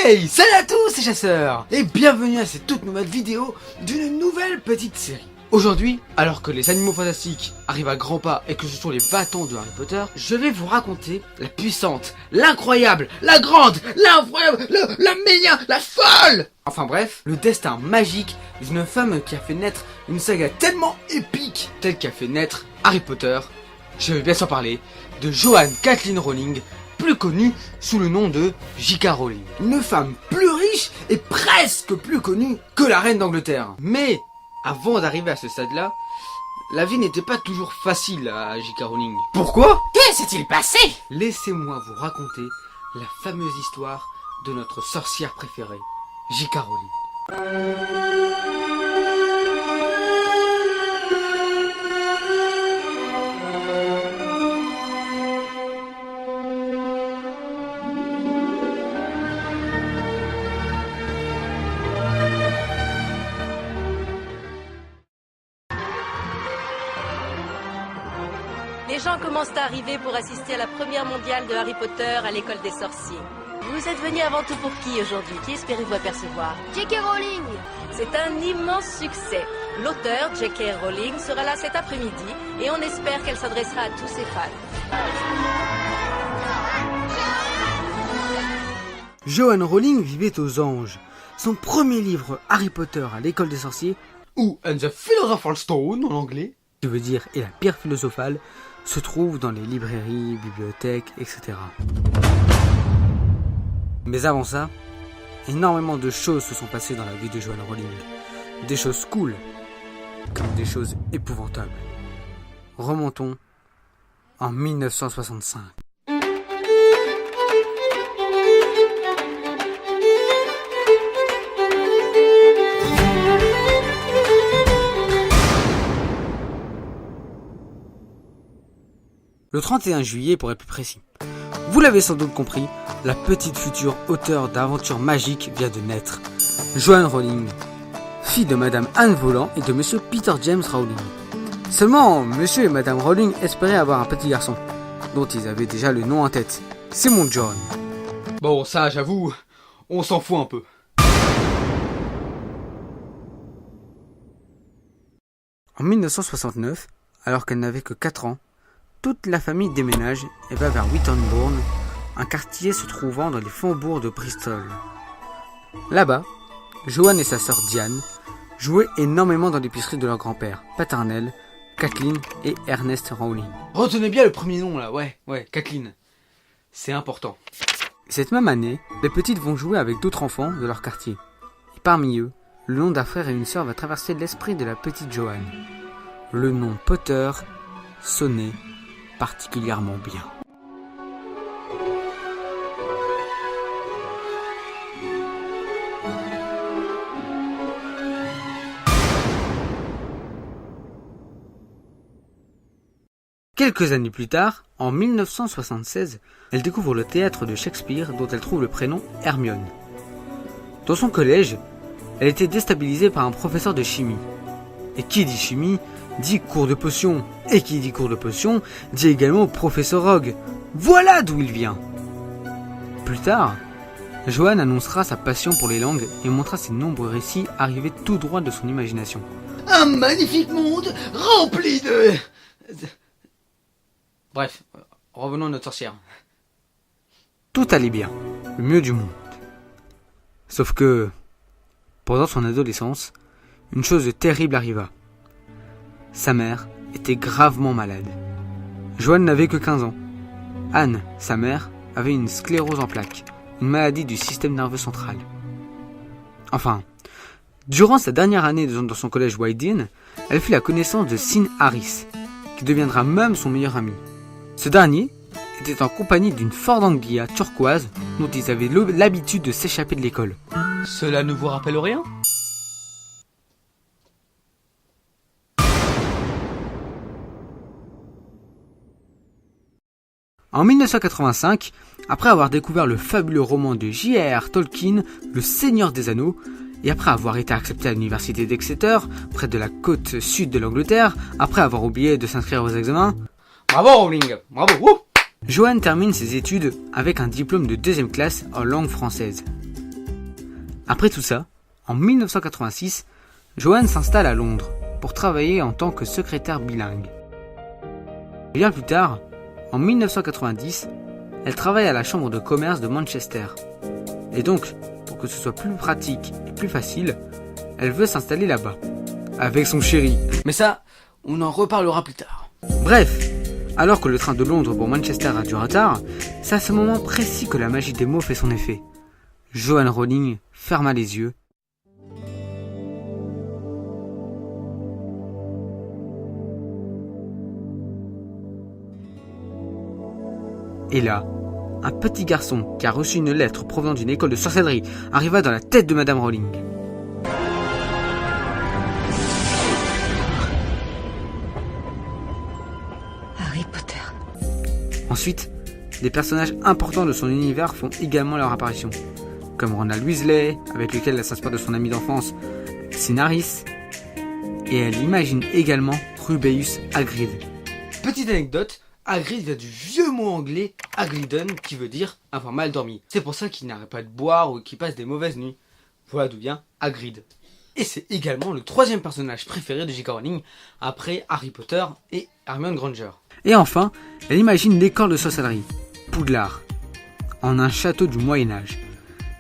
Hey, salut à tous les chasseurs et bienvenue à cette toute nouvelle vidéo d'une nouvelle petite série. Aujourd'hui, alors que les animaux fantastiques arrivent à grands pas et que ce sont les va-t-en de Harry Potter, je vais vous raconter la puissante, l'incroyable, la grande, l'incroyable, la meilleure, la folle, enfin bref, le destin magique d'une femme qui a fait naître une saga tellement épique, telle qu'a fait naître Harry Potter. Je vais bien sûr parler de Joanne Kathleen Rowling, plus connue sous le nom de J.K. Rowling. Une femme plus riche et presque plus connue que la reine d'Angleterre. Mais avant d'arriver à ce stade-là, la vie n'était pas toujours facile à J.K. Rowling. Pourquoi? Que s'est-il passé? Laissez-moi vous raconter la fameuse histoire de notre sorcière préférée, J.K. Rowling. Les gens commencent à arriver pour assister à la première mondiale de Harry Potter à l'école des sorciers. Vous êtes venus avant tout pour qui aujourd'hui? Qui espérez-vous apercevoir? J.K. Rowling. C'est un immense succès. L'auteur, J.K. Rowling, sera là cet après-midi et on espère qu'elle s'adressera à tous ses fans. Joanne Rowling vivait aux Anges. Son premier livre, Harry Potter à l'école des sorciers, ou And the Philosopher's Stone en anglais, qui veut dire et la pierre philosophale, se trouve dans les librairies, bibliothèques, etc. Mais avant ça, énormément de choses se sont passées dans la vie de Joanne Rowling. Des choses cool, comme des choses épouvantables. Remontons en 1965. Le 31 juillet pour être plus précis. Vous l'avez sans doute compris, la petite future auteure d'aventures magiques vient de naître. Joanne Rowling, fille de Madame Anne Volant et de Monsieur Peter James Rowling. Seulement, Monsieur et Madame Rowling espéraient avoir un petit garçon, dont ils avaient déjà le nom en tête. C'est mon John. Bon, ça, j'avoue, on s'en fout un peu. En 1969, alors qu'elle n'avait que 4 ans, toute la famille déménage et va vers Wittenbourne, un quartier se trouvant dans les faubourgs de Bristol. Là-bas, Joanne et sa sœur Diane jouaient énormément dans l'épicerie de leur grand-père paternel, Kathleen et Ernest Rowling. Retenez bien le premier nom là, ouais, Kathleen. C'est important. Cette même année, les petites vont jouer avec d'autres enfants de leur quartier. Et parmi eux, le nom d'un frère et une sœur va traverser l'esprit de la petite Joanne. Le nom Potter sonnait particulièrement bien. Quelques années plus tard, en 1976, elle découvre le théâtre de Shakespeare dont elle trouve le prénom Hermione. Dans son collège, elle était déstabilisée par un professeur de chimie. Et qui dit chimie dit cours de potions, et qui dit cours de potions dit également professeur Rogue. Voilà d'où il vient. Plus tard, Joanne annoncera sa passion pour les langues et montra ses nombreux récits arrivés tout droit de son imagination. Un magnifique monde rempli de... Bref, revenons à notre sorcière. Tout allait bien, le mieux du monde. Sauf que, pendant son adolescence, une chose terrible arriva. Sa mère était gravement malade. Joanne n'avait que 15 ans. Anne, sa mère, avait une sclérose en plaques, une maladie du système nerveux central. Enfin, durant sa dernière année dans son collège White Dean, elle fit la connaissance de Sean Harris, qui deviendra même son meilleur ami. Ce dernier était en compagnie d'une Ford Anglia turquoise dont ils avaient l'habitude de s'échapper de l'école. Cela ne vous rappelle rien ? En 1985, après avoir découvert le fabuleux roman de J.R.R. Tolkien, Le Seigneur des Anneaux, et après avoir été accepté à l'université d'Exeter, près de la côte sud de l'Angleterre, après avoir oublié de s'inscrire aux examens... Bravo Rowling, bravo. Joanne termine ses études avec un diplôme de 2e classe en langue française. Après tout ça, en 1986, Joanne s'installe à Londres pour travailler en tant que secrétaire bilingue. Bien plus tard, en 1990, elle travaille à la chambre de commerce de Manchester. Et donc, pour que ce soit plus pratique et plus facile, elle veut s'installer là-bas, avec son chéri. Mais ça, on en reparlera plus tard. Bref, alors que le train de Londres pour Manchester a du retard, c'est à ce moment précis que la magie des mots fait son effet. Joanne Rowling ferma les yeux. Et là, un petit garçon qui a reçu une lettre provenant d'une école de sorcellerie arriva dans la tête de Madame Rowling. Harry Potter. Ensuite, des personnages importants de son univers font également leur apparition, comme Ronald Weasley, avec lequel elle s'inspire de son ami d'enfance, Sinaris, et elle imagine également Rubeus Hagrid. Petite anecdote, Hagrid vient du vieux mot anglais Hagliden, qui veut dire avoir mal dormi. C'est pour ça qu'il n'arrête pas de boire ou qu'il passe des mauvaises nuits. Voilà d'où vient Hagrid. Et c'est également le troisième personnage préféré de J.K. Rowling, après Harry Potter et Hermione Granger. Et enfin, elle imagine l'école de sorcellerie, Poudlard, en un château du Moyen-Âge.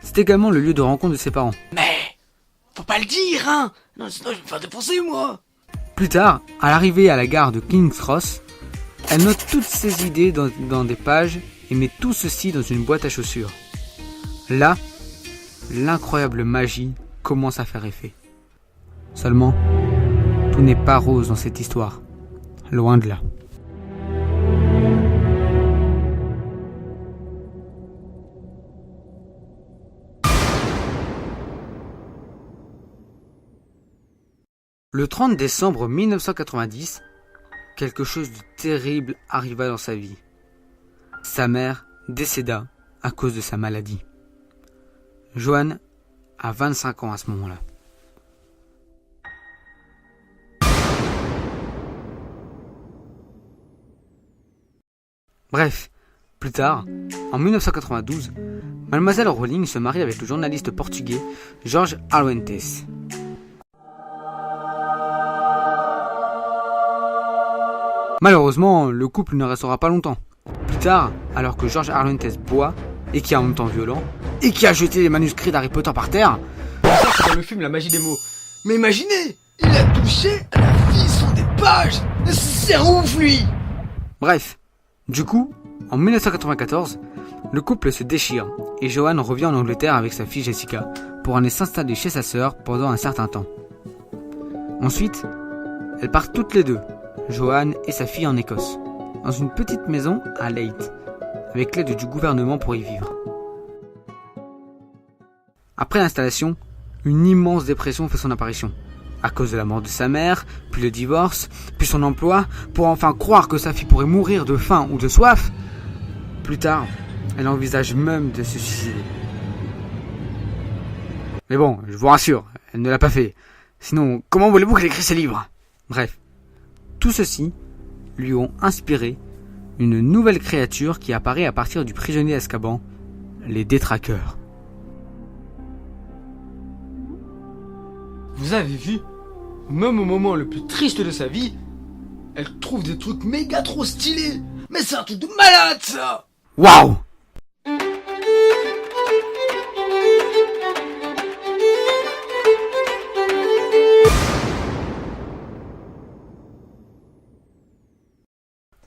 C'est également le lieu de rencontre de ses parents. Mais, faut pas le dire, hein! Non, sinon je vais me faire défoncer, moi! Plus tard, à l'arrivée à la gare de King's Cross, elle note toutes ses idées dans des pages et met tout ceci dans une boîte à chaussures. Là, l'incroyable magie commence à faire effet. Seulement, tout n'est pas rose dans cette histoire. Loin de là. Le 30 décembre 1990, quelque chose de terrible arriva dans sa vie. Sa mère décéda à cause de sa maladie. Joanne a 25 ans à ce moment-là. Bref, plus tard, en 1992, Mademoiselle Rowling se marie avec le journaliste portugais Jorge Arlentes. Malheureusement, le couple ne restera pas longtemps. Plus tard, alors que Jorge Arlentes boit, et qui est en même temps violent, et qui a jeté les manuscrits d'Harry Potter par terre... Ça, c'est dans le film La magie des mots. Mais imaginez, il a touché à la fille sur des pages. C'est ouf, lui. Bref, du coup, en 1994, le couple se déchire, et Joanne revient en Angleterre avec sa fille Jessica, pour aller s'installer chez sa sœur pendant un certain temps. Ensuite, elles partent toutes les deux, Joanne et sa fille en Écosse, dans une petite maison à Leith, avec l'aide du gouvernement pour y vivre. Après l'installation, une immense dépression fait son apparition, à cause de la mort de sa mère, puis le divorce, puis son emploi, pour enfin croire que sa fille pourrait mourir de faim ou de soif. Plus tard, elle envisage même de se suicider. Mais bon, je vous rassure, elle ne l'a pas fait. Sinon, comment voulez-vous qu'elle écrit ses livres ? Bref, tout ceci lui ont inspiré une nouvelle créature qui apparaît à partir du prisonnier d'Azkaban, les détraqueurs. Vous avez vu ? Même au moment le plus triste de sa vie, elle trouve des trucs méga trop stylés. Mais c'est un truc de malade, ça! Waouh!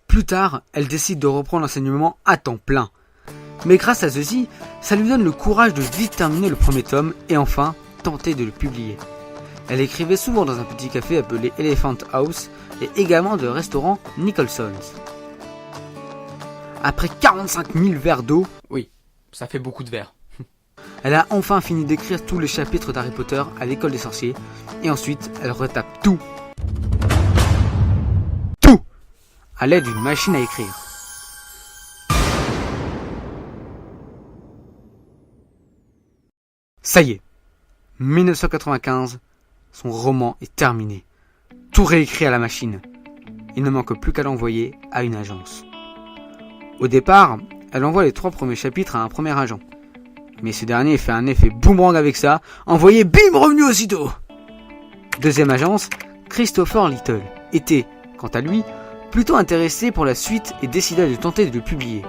Plus tard, elle décide de reprendre l'enseignement à temps plein. Mais grâce à ceci, ça lui donne le courage de vite terminer le premier tome et enfin tenter de le publier. Elle écrivait souvent dans un petit café appelé Elephant House et également de restaurant Nicholson's. Après 45 000 verres d'eau, oui, ça fait beaucoup de verres, elle a enfin fini d'écrire tous les chapitres d'Harry Potter à l'école des sorciers et ensuite elle retape tout à l'aide d'une machine à écrire. Ça y est, 1995, son roman est terminé. Tout réécrit à la machine. Il ne manque plus qu'à l'envoyer à une agence. Au départ, elle envoie les 3 premiers chapitres à un premier agent. mais ce dernier fait un effet boomerang avec ça, envoyé bim revenu aussitôt. Deuxième agence, Christopher Little était, quant à lui, plutôt intéressé pour la suite et décida de tenter de le publier.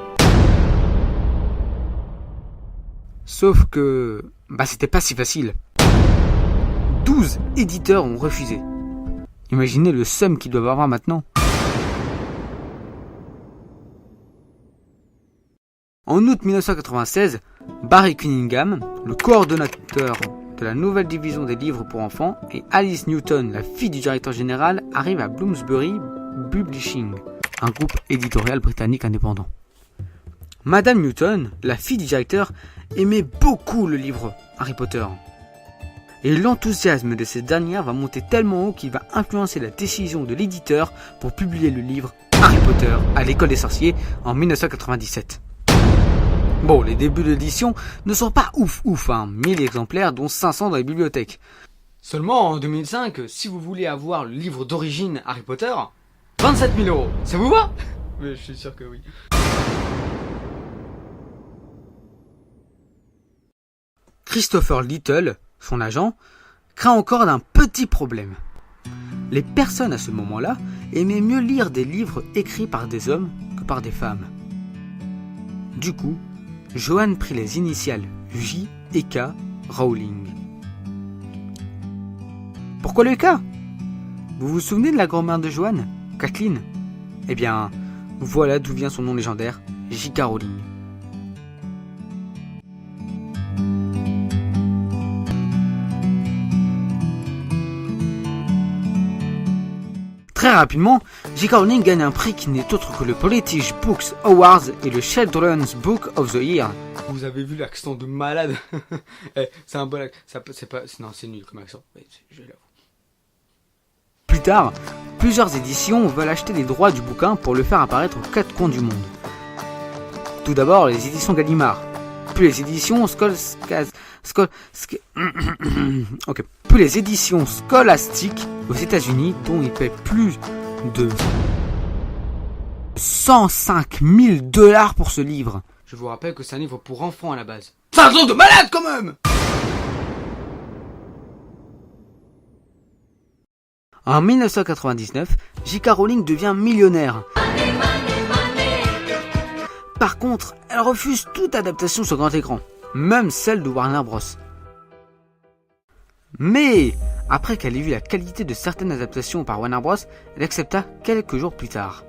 Sauf que... c'était pas si facile. 12 éditeurs ont refusé. Imaginez le seum qu'ils doivent avoir maintenant. En août 1996, Barry Cunningham, le coordonnateur de la nouvelle division des livres pour enfants, et Alice Newton, la fille du directeur général, arrivent à Bloomsbury Publishing, un groupe éditorial britannique indépendant. Madame Newton, la fille du directeur, aimait beaucoup le livre Harry Potter. Et l'enthousiasme de cette dernière va monter tellement haut qu'il va influencer la décision de l'éditeur pour publier le livre Harry Potter à l'école des sorciers en 1997. Bon, les débuts de l'édition ne sont pas ouf, 1000 exemplaires dont 500 dans les bibliothèques. Seulement en 2005, si vous voulez avoir le livre d'origine Harry Potter, 27 000 €. Ça vous va? Mais je suis sûr que oui. Christopher Little, son agent, craint encore d'un petit problème. Les personnes à ce moment-là aimaient mieux lire des livres écrits par des hommes que par des femmes. Du coup, Joanne prit les initiales J et K Rowling. Pourquoi le K? Vous vous souvenez de la grand-mère de Joanne, Kathleen? Eh bien, voilà d'où vient son nom légendaire, J.K. Rowling. Très rapidement, J.K. Rowling gagne un prix qui n'est autre que le British Books Awards et le Children's Book of the Year. Vous avez vu l'accent de malade? C'est un bon accent. C'est pas... Non, c'est nul comme accent. Je l'avoue. Plus tard, plusieurs éditions veulent acheter les droits du bouquin pour le faire apparaître aux quatre coins du monde. Tout d'abord, les éditions Gallimard, puis les éditions puis les éditions Scholastic aux États-Unis, dont ils paient plus de 105 000 $ pour ce livre. Je vous rappelle que c'est un livre pour enfants à la base. C'est un truc de malade quand même! En 1999, J.K. Rowling devient millionnaire. Par contre, elle refuse toute adaptation sur grand écran, même celle de Warner Bros. Mais, après qu'elle ait vu la qualité de certaines adaptations par Warner Bros., elle accepta quelques jours plus tard.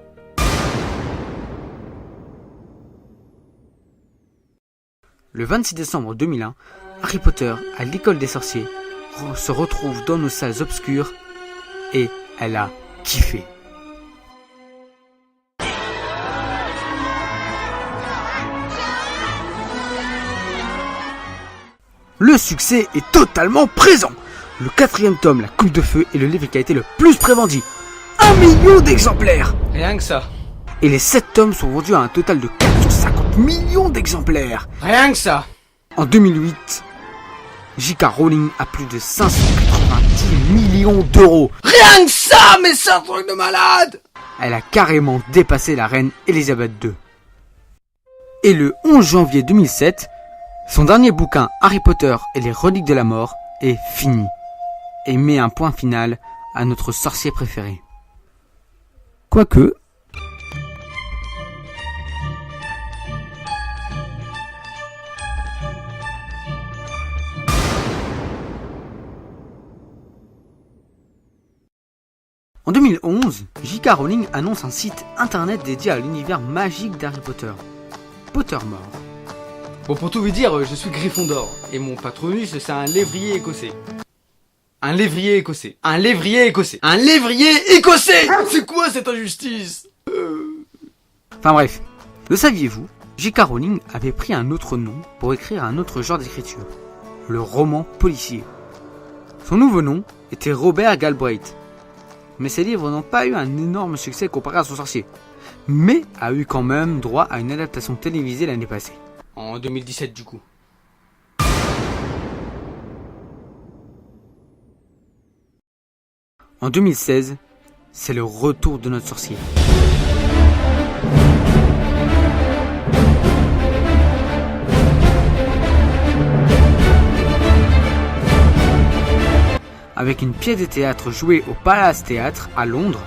Le 26 décembre 2001, Harry Potter, à l'école des sorciers, se retrouve dans nos salles obscures et elle a kiffé. Le succès est totalement présent. Le 4e tome, La Coupe de Feu, est le livre qui a été le plus prévendu. 1 million d'exemplaires. Rien que ça. Et les 7 tomes sont vendus à un total de 450 millions d'exemplaires. Rien que ça. En 2008, J.K. Rowling a plus de 590 millions d'euros. Rien que ça, mais c'est un truc de malade. Elle a carrément dépassé la reine Elisabeth II. Et le 11 janvier 2007, son dernier bouquin, Harry Potter et les reliques de la mort, est fini et met un point final à notre sorcier préféré. Quoique... En 2011, J.K. Rowling annonce un site internet dédié à l'univers magique d'Harry Potter, Pottermore. Bon, pour tout vous dire, je suis Gryffondor, et mon patronus, c'est un lévrier écossais. Un lévrier écossais. Un lévrier écossais. Un lévrier écossais! C'est quoi cette injustice? Enfin bref, le saviez-vous? J.K. Rowling avait pris un autre nom pour écrire un autre genre d'écriture, le roman policier. Son nouveau nom était Robert Galbraith. Mais ses livres n'ont pas eu un énorme succès comparé à son sorcier, mais a eu quand même droit à une adaptation télévisée l'année passée. En 2017 du coup. En 2016, c'est le retour de notre sorcier. avec une pièce de théâtre jouée au Palace Theatre à Londres,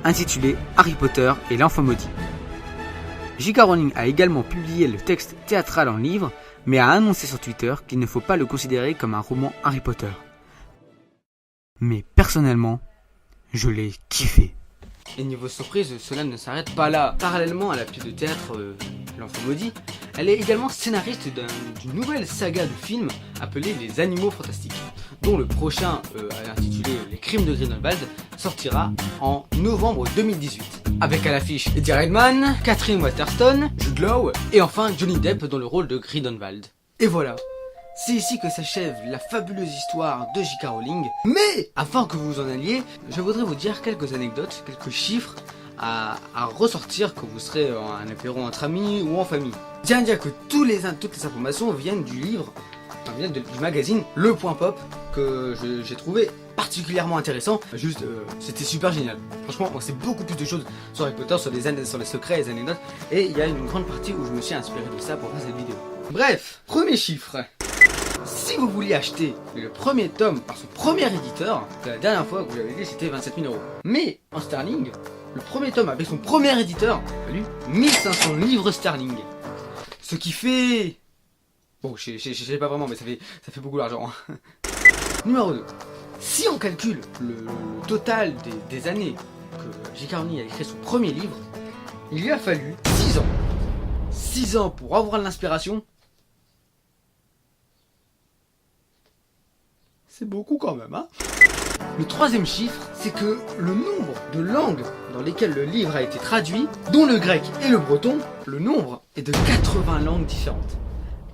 intitulée Harry Potter et l'enfant maudit. J.K. Rowling a également publié le texte théâtral en livre, mais a annoncé sur Twitter qu'il ne faut pas le considérer comme un roman Harry Potter. Mais personnellement, je l'ai kiffé. Et niveau surprise, cela ne s'arrête pas là. Parallèlement à la pièce de théâtre L'Enfant Maudit, elle est également scénariste d'une nouvelle saga de films appelée Les Animaux Fantastiques, dont le prochain, intitulé Les Crimes de Grindelwald, sortira en novembre 2018. Avec à l'affiche Eddie Redmayne, Catherine Waterston, Jude Law et enfin Johnny Depp dans le rôle de Grindelwald. Et voilà, c'est ici que s'achève la fabuleuse histoire de J.K. Rowling. Mais afin que vous vous en alliez, je voudrais vous dire quelques anecdotes, quelques chiffres à ressortir quand vous serez en un apéro entre amis ou en famille. Tiens à dire que toutes les informations viennent du livre, viennent du magazine Le Point Pop, que j'ai trouvé particulièrement intéressant. Juste, c'était super génial. Franchement, on sait beaucoup plus de choses sur Harry Potter, sur les secrets et les anecdotes, et il y a une grande partie où je me suis inspiré de ça pour faire cette vidéo. Bref, premier chiffre. Si vous vouliez acheter le premier tome par son premier éditeur, la dernière fois que vous l'avez dit c'était 27 000 €. Mais en sterling, le premier tome avec son premier éditeur a valu 1500 livres sterling. Ce qui fait... Bon, je sais pas vraiment, mais ça fait beaucoup d'argent. Numéro 2. Si on calcule le total des années que J.K. Rowling a écrit son premier livre, il lui a fallu 6 ans. 6 ans pour avoir l'inspiration. C'est beaucoup quand même, hein. Le troisième chiffre, c'est que le nombre de langues dans lesquelles le livre a été traduit, dont le grec et le breton, le nombre est de 80 langues différentes.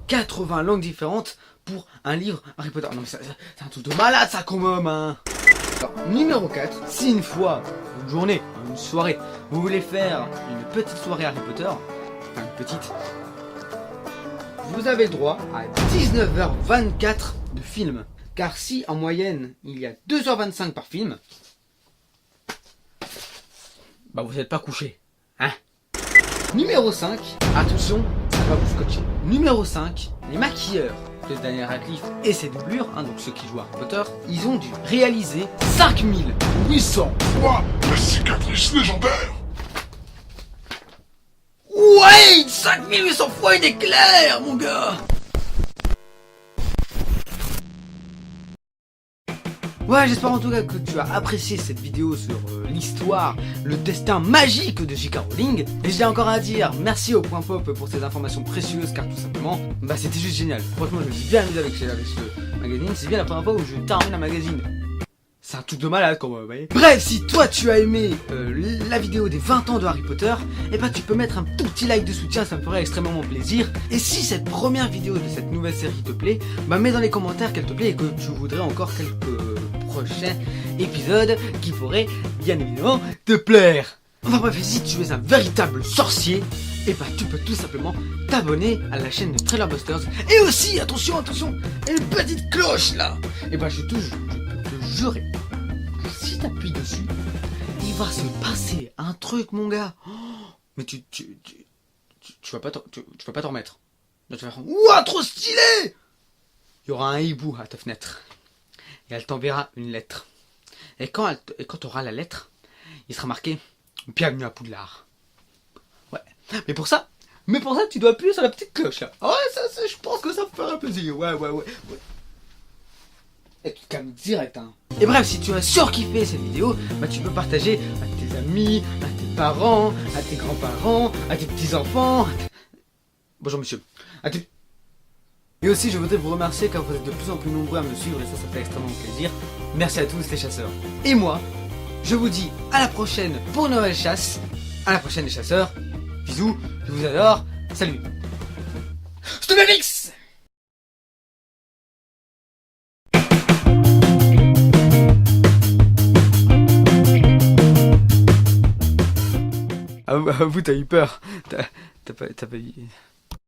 80 langues différentes pour un livre Harry Potter. Non mais c'est un truc de malade ça quand même, hein. Alors, numéro 4, si une fois, une journée, une soirée, vous voulez faire une petite soirée Harry Potter, enfin une petite, vous avez le droit à 19h24 de film. Car si en moyenne il y a 2h25 par film, bah vous n'êtes pas couché, hein. Numéro 5, attention, ça va vous scotcher. Numéro 5, les maquilleurs de Daniel Radcliffe et ses doublures, hein, donc ceux qui jouent à Harry Potter, ils ont dû réaliser 5800. Quoi? La cicatrice légendaire? Ouais, 5800 fois une éclair, mon gars. Ouais, j'espère en tout cas que tu as apprécié cette vidéo sur l'histoire, le destin magique de J.K. Rowling. Et j'ai encore à dire merci au Point Pop pour ces informations précieuses, car tout simplement, bah c'était juste génial. Franchement, je me suis bien amusé avec ce magazine. C'est bien la première fois où je termine un magazine. C'est un truc de malade quand même, vous voyez. Bref, si toi tu as aimé la vidéo des 20 ans de Harry Potter, et bah tu peux mettre un tout petit like de soutien, ça me ferait extrêmement plaisir. Et si cette première vidéo de cette nouvelle série te plaît, bah mets dans les commentaires qu'elle te plaît et que tu voudrais encore quelques prochains épisodes qui pourraient bien évidemment te plaire. Enfin bref, et si tu es un véritable sorcier, et bah tu peux tout simplement t'abonner à la chaîne de Trailer Busters. Et aussi, attention, une petite cloche là. Et bah je peux te jurer que si t'appuies dessus, il va se passer un truc, mon gars. Oh, mais tu vas pas t'en remettre. Là, tu vas faire, ouah, trop stylé. Il y aura un hibou à ta fenêtre et elle t'enverra une lettre. Et quand tu auras la lettre, il sera marqué bienvenue à Poudlard. Ouais. Mais pour ça, tu dois appuyer sur la petite cloche là. Ah ouais, ça, je pense que ça me fera plaisir. Ouais. Et tu te calmes direct, hein. Et bref, si tu as surkiffé cette vidéo, bah tu peux partager à tes amis, à tes parents, à tes grands-parents, à tes petits-enfants. Bonjour monsieur. Et aussi, je voudrais vous remercier car vous êtes de plus en plus nombreux à me suivre et ça fait extrêmement plaisir. Merci à tous les chasseurs. Et moi, je vous dis à la prochaine pour une nouvelle chasse. À la prochaine les chasseurs. Bisous, je vous adore. Salut. Stubélix. Ah vous t'as eu peur. T'as pas...